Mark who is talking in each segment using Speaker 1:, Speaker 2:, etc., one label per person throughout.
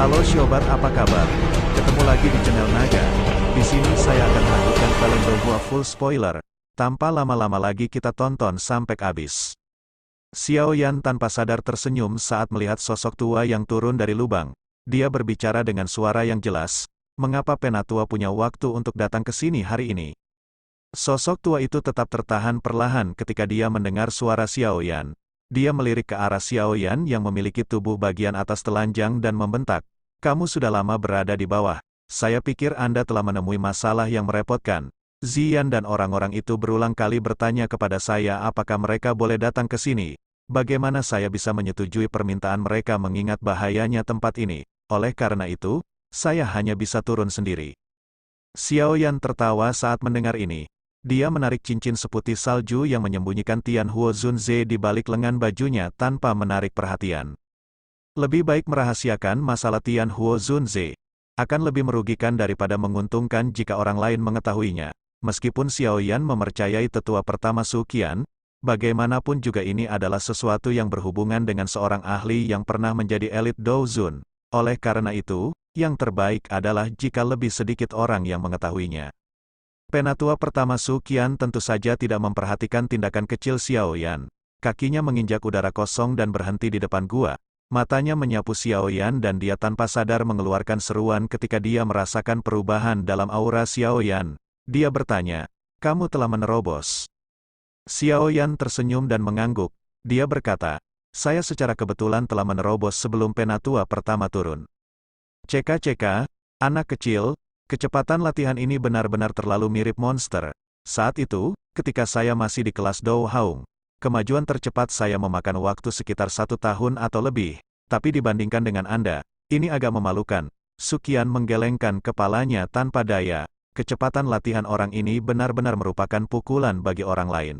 Speaker 1: Halo Sobat, apa kabar? Ketemu lagi di channel Naga. Di sini saya akan melanjutkan film Dohua full spoiler. Tanpa lama-lama lagi kita tonton sampai habis. Xiao Yan tanpa sadar tersenyum saat melihat sosok tua yang turun dari lubang. Dia berbicara dengan suara yang jelas. Mengapa Penatua punya waktu untuk datang ke sini hari ini? Sosok tua itu tetap tertahan perlahan ketika dia mendengar suara Xiao Yan. Dia melirik ke arah Xiao Yan yang memiliki tubuh bagian atas telanjang dan membentak. Kamu sudah lama berada di bawah. Saya pikir Anda telah menemui masalah yang merepotkan. Ziyan dan orang-orang itu berulang kali bertanya kepada saya apakah mereka boleh datang ke sini. Bagaimana saya bisa menyetujui permintaan mereka mengingat bahayanya tempat ini. Oleh karena itu, saya hanya bisa turun sendiri. Xiao Yan tertawa saat mendengar ini. Dia menarik cincin seputih salju yang menyembunyikan Tian Huo Zunze di balik lengan bajunya tanpa menarik perhatian. Lebih baik merahasiakan masalah Tian Huo Zunze. Akan lebih merugikan daripada menguntungkan jika orang lain mengetahuinya. Meskipun Xiao Yan mempercayai tetua pertama Su Qian, bagaimanapun juga ini adalah sesuatu yang berhubungan dengan seorang ahli yang pernah menjadi elit Dou Zun. Oleh karena itu, yang terbaik adalah jika lebih sedikit orang yang mengetahuinya. Penatua pertama Su Qian tentu saja tidak memperhatikan tindakan kecil Xiao Yan. Kakinya menginjak udara kosong dan berhenti di depan gua. Matanya menyapu Xiao Yan dan dia tanpa sadar mengeluarkan seruan ketika dia merasakan perubahan dalam aura Xiao Yan. Dia bertanya, "Kamu telah menerobos." Xiao Yan tersenyum dan mengangguk. Dia berkata, "Saya secara kebetulan telah menerobos sebelum Penatua pertama turun." "Ceka, anak kecil, kecepatan latihan ini benar-benar terlalu mirip monster. Saat itu, ketika saya masih di kelas Dou Haung, kemajuan tercepat saya memakan waktu sekitar 1 tahun atau lebih. Tapi dibandingkan dengan Anda, ini agak memalukan." Su Qian menggelengkan kepalanya tanpa daya. Kecepatan latihan orang ini benar-benar merupakan pukulan bagi orang lain.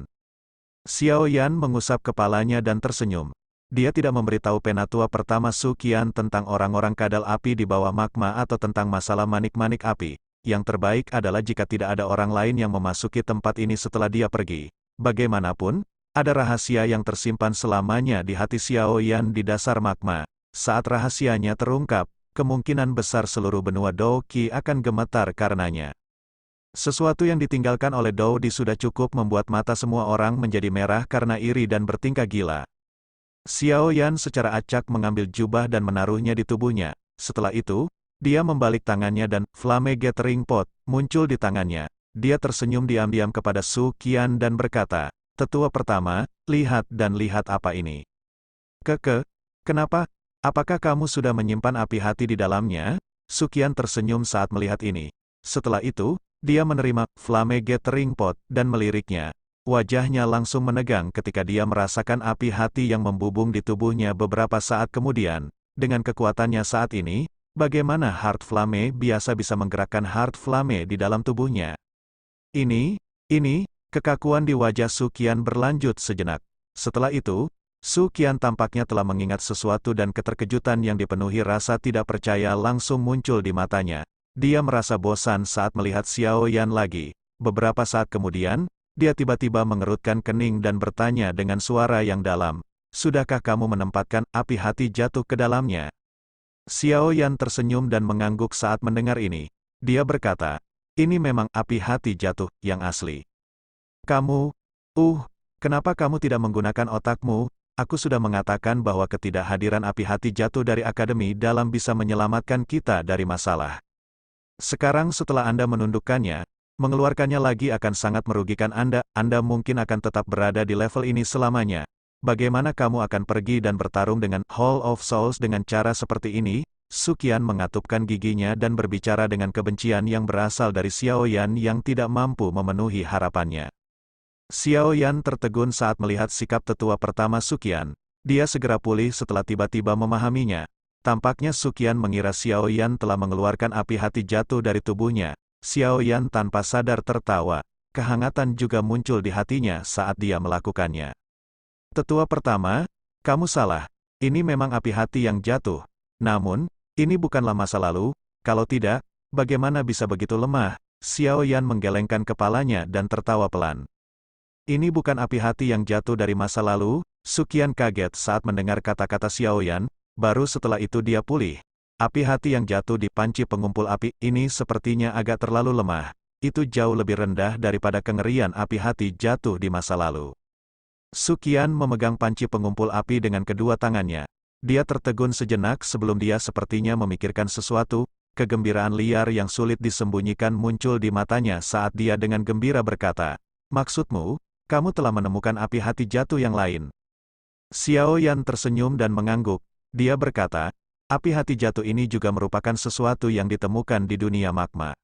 Speaker 1: Xiao Yan mengusap kepalanya dan tersenyum. Dia tidak memberitahu Penatua pertama Su Qian tentang orang-orang kadal api di bawah magma atau tentang masalah manik-manik api. Yang terbaik adalah jika tidak ada orang lain yang memasuki tempat ini setelah dia pergi. Bagaimanapun, ada rahasia yang tersimpan selamanya di hati Xiao Yan di dasar magma. Saat rahasianya terungkap, kemungkinan besar seluruh benua Dou Qi akan gemetar karenanya. Sesuatu yang ditinggalkan oleh Dou Di sudah cukup membuat mata semua orang menjadi merah karena iri dan bertingkah gila. Xiao Yan secara acak mengambil jubah dan menaruhnya di tubuhnya. Setelah itu, dia membalik tangannya dan Flame Gathering Pot muncul di tangannya. Dia tersenyum diam-diam kepada Su Qian dan berkata, "Tetua pertama, lihat dan lihat apa ini." Kenapa? Apakah kamu sudah menyimpan api hati di dalamnya?" Su Qian tersenyum saat melihat ini. Setelah itu, dia menerima Flame Gathering Pot dan meliriknya. Wajahnya langsung menegang ketika dia merasakan api hati yang membubung di tubuhnya beberapa saat kemudian. Dengan kekuatannya saat ini, bagaimana Heart Flame biasa bisa menggerakkan Heart Flame di dalam tubuhnya? Ini, kekakuan di wajah Su Qian berlanjut sejenak. Setelah itu, Su Qian tampaknya telah mengingat sesuatu dan keterkejutan yang dipenuhi rasa tidak percaya langsung muncul di matanya. Dia merasa bosan saat melihat Xiao Yan lagi. Beberapa saat kemudian, dia tiba-tiba mengerutkan kening dan bertanya dengan suara yang dalam, "Sudahkah kamu menempatkan api hati jatuh ke dalamnya?" Xiao Yan tersenyum dan mengangguk saat mendengar ini. Dia berkata, "Ini memang api hati jatuh yang asli." "Kamu, kenapa kamu tidak menggunakan otakmu? Aku sudah mengatakan bahwa ketidakhadiran api hati jatuh dari Akademi dalam bisa menyelamatkan kita dari masalah. Sekarang setelah Anda menundukkannya, mengeluarkannya lagi akan sangat merugikan Anda. Anda mungkin akan tetap berada di level ini selamanya. Bagaimana kamu akan pergi dan bertarung dengan Hall of Souls dengan cara seperti ini?" Su Qian mengatupkan giginya dan berbicara dengan kebencian yang berasal dari Xiao Yan yang tidak mampu memenuhi harapannya. Xiao Yan tertegun saat melihat sikap tetua pertama Su Qian. Dia segera pulih setelah tiba-tiba memahaminya. Tampaknya Su Qian mengira Xiao Yan telah mengeluarkan api hati jatuh dari tubuhnya. Xiao Yan tanpa sadar tertawa. Kehangatan juga muncul di hatinya saat dia melakukannya. "Tetua pertama, kamu salah. Ini memang api hati yang jatuh. Namun, ini bukanlah masa lalu. Kalau tidak, bagaimana bisa begitu lemah?" Xiao Yan menggelengkan kepalanya dan tertawa pelan. "Ini bukan api hati yang jatuh dari masa lalu?" Su Qian kaget saat mendengar kata-kata Xiao Yan. Baru setelah itu dia pulih. Api hati yang jatuh di panci pengumpul api ini sepertinya agak terlalu lemah. Itu jauh lebih rendah daripada kengerian api hati jatuh di masa lalu. Su Qian memegang panci pengumpul api dengan kedua tangannya. Dia tertegun sejenak sebelum dia sepertinya memikirkan sesuatu. Kegembiraan liar yang sulit disembunyikan muncul di matanya saat dia dengan gembira berkata, "Maksudmu, kamu telah menemukan api hati jatuh yang lain?" Xiao Yan tersenyum dan mengangguk. Dia berkata, api hati jatuh ini juga merupakan sesuatu yang ditemukan di dunia magma.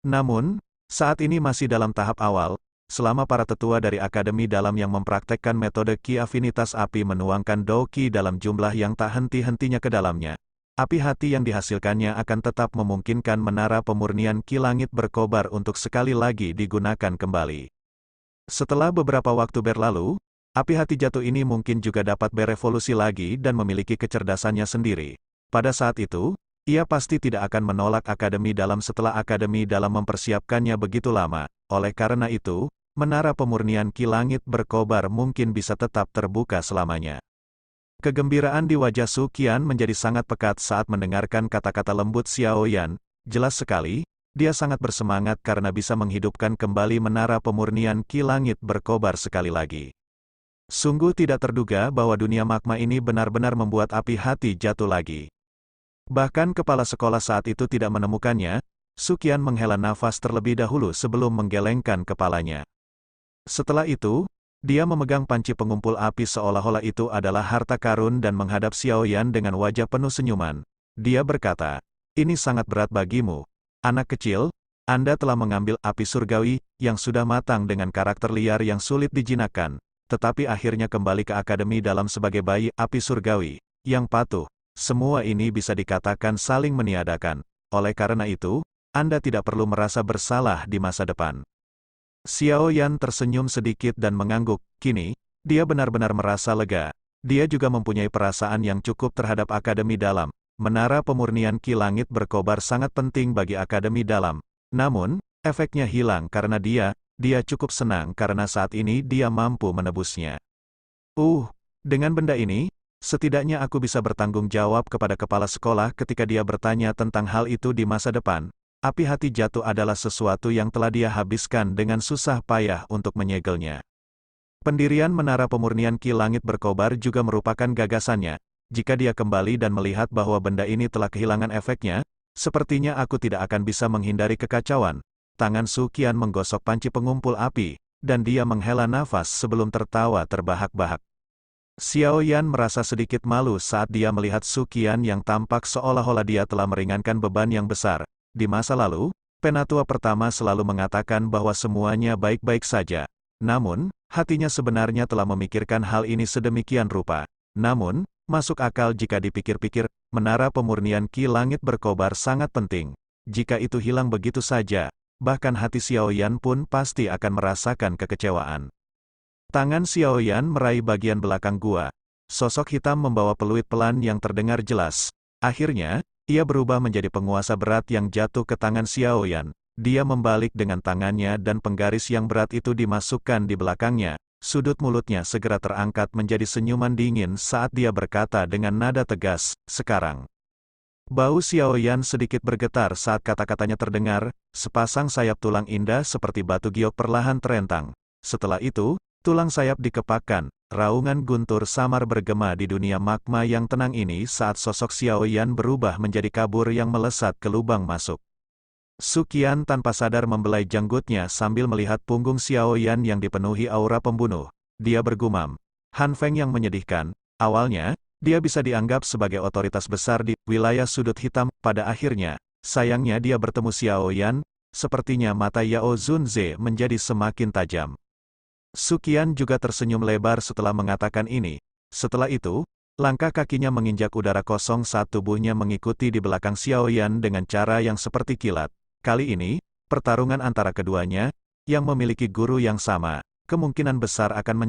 Speaker 1: Namun, saat ini masih dalam tahap awal, selama para tetua dari Akademi Dalam yang mempraktekkan metode Qi afinitas api menuangkan Dao Qi dalam jumlah yang tak henti-hentinya ke dalamnya. Api hati yang dihasilkannya akan tetap memungkinkan menara pemurnian Qi langit berkobar untuk sekali lagi digunakan kembali. Setelah beberapa waktu berlalu, api hati jatuh ini mungkin juga dapat berevolusi lagi dan memiliki kecerdasannya sendiri. Pada saat itu, ia pasti tidak akan menolak Akademi Dalam setelah Akademi Dalam mempersiapkannya begitu lama. Oleh karena itu, menara pemurnian Qi langit berkobar mungkin bisa tetap terbuka selamanya. Kegembiraan di wajah Su Qian menjadi sangat pekat saat mendengarkan kata-kata lembut Xiao Yan. Jelas sekali, dia sangat bersemangat karena bisa menghidupkan kembali menara pemurnian Qi langit berkobar sekali lagi. Sungguh tidak terduga bahwa dunia magma ini benar-benar membuat api hati jatuh lagi. Bahkan kepala sekolah saat itu tidak menemukannya. Su Qian menghela nafas terlebih dahulu sebelum menggelengkan kepalanya. Setelah itu, dia memegang panci pengumpul api seolah-olah itu adalah harta karun dan menghadap Xiao Yan dengan wajah penuh senyuman. Dia berkata, "Ini sangat berat bagimu. Anak kecil, Anda telah mengambil api surgawi, yang sudah matang dengan karakter liar yang sulit dijinakkan, tetapi akhirnya kembali ke Akademi Dalam sebagai bayi api surgawi, yang patuh. Semua ini bisa dikatakan saling meniadakan. Oleh karena itu, Anda tidak perlu merasa bersalah di masa depan." Xiao Yan tersenyum sedikit dan mengangguk. Kini, dia benar-benar merasa lega. Dia juga mempunyai perasaan yang cukup terhadap Akademi Dalam. Menara pemurnian Qi langit berkobar sangat penting bagi Akademi Dalam. Namun, efeknya hilang karena dia cukup senang karena saat ini dia mampu menebusnya. Dengan benda ini, setidaknya aku bisa bertanggung jawab kepada kepala sekolah ketika dia bertanya tentang hal itu di masa depan. Api hati jatuh adalah sesuatu yang telah dia habiskan dengan susah payah untuk menyegelnya. Pendirian menara pemurnian Qi langit berkobar juga merupakan gagasannya. Jika dia kembali dan melihat bahwa benda ini telah kehilangan efeknya, sepertinya aku tidak akan bisa menghindari kekacauan. Tangan Su Qian menggosok panci pengumpul api, dan dia menghela nafas sebelum tertawa terbahak-bahak. Xiao Yan merasa sedikit malu saat dia melihat Su Qian yang tampak seolah-olah dia telah meringankan beban yang besar. Di masa lalu, penatua pertama selalu mengatakan bahwa semuanya baik-baik saja. Namun, hatinya sebenarnya telah memikirkan hal ini sedemikian rupa. Namun, masuk akal jika dipikir-pikir, menara pemurnian Qi langit berkobar sangat penting. Jika itu hilang begitu saja, bahkan hati Xiao Yan pun pasti akan merasakan kekecewaan. Tangan Xiao Yan meraih bagian belakang gua. Sosok hitam membawa peluit pelan yang terdengar jelas. Akhirnya, ia berubah menjadi penguasa berat yang jatuh ke tangan Xiao Yan. Dia membalik dengan tangannya dan penggaris yang berat itu dimasukkan di belakangnya. Sudut mulutnya segera terangkat menjadi senyuman dingin saat dia berkata dengan nada tegas, "Sekarang." Bau Xiao Yan sedikit bergetar saat kata-katanya terdengar. Sepasang sayap tulang indah seperti batu giok perlahan terentang. Setelah itu, tulang sayap dikepakkan, raungan guntur samar bergema di dunia magma yang tenang ini saat sosok Xiao Yan berubah menjadi kabur yang melesat ke lubang masuk. Su Qian tanpa sadar membelai janggutnya sambil melihat punggung Xiao Yan yang dipenuhi aura pembunuh. Dia bergumam, "Han Feng yang menyedihkan." Awalnya, dia bisa dianggap sebagai otoritas besar di wilayah sudut hitam. Pada akhirnya, sayangnya dia bertemu Xiao Yan, sepertinya mata Yao Zunze menjadi semakin tajam. Su Qian juga tersenyum lebar setelah mengatakan ini. Setelah itu, langkah kakinya menginjak udara kosong saat tubuhnya mengikuti di belakang Xiao Yan dengan cara yang seperti kilat. Kali ini, pertarungan antara keduanya, yang memiliki guru yang sama, kemungkinan besar akan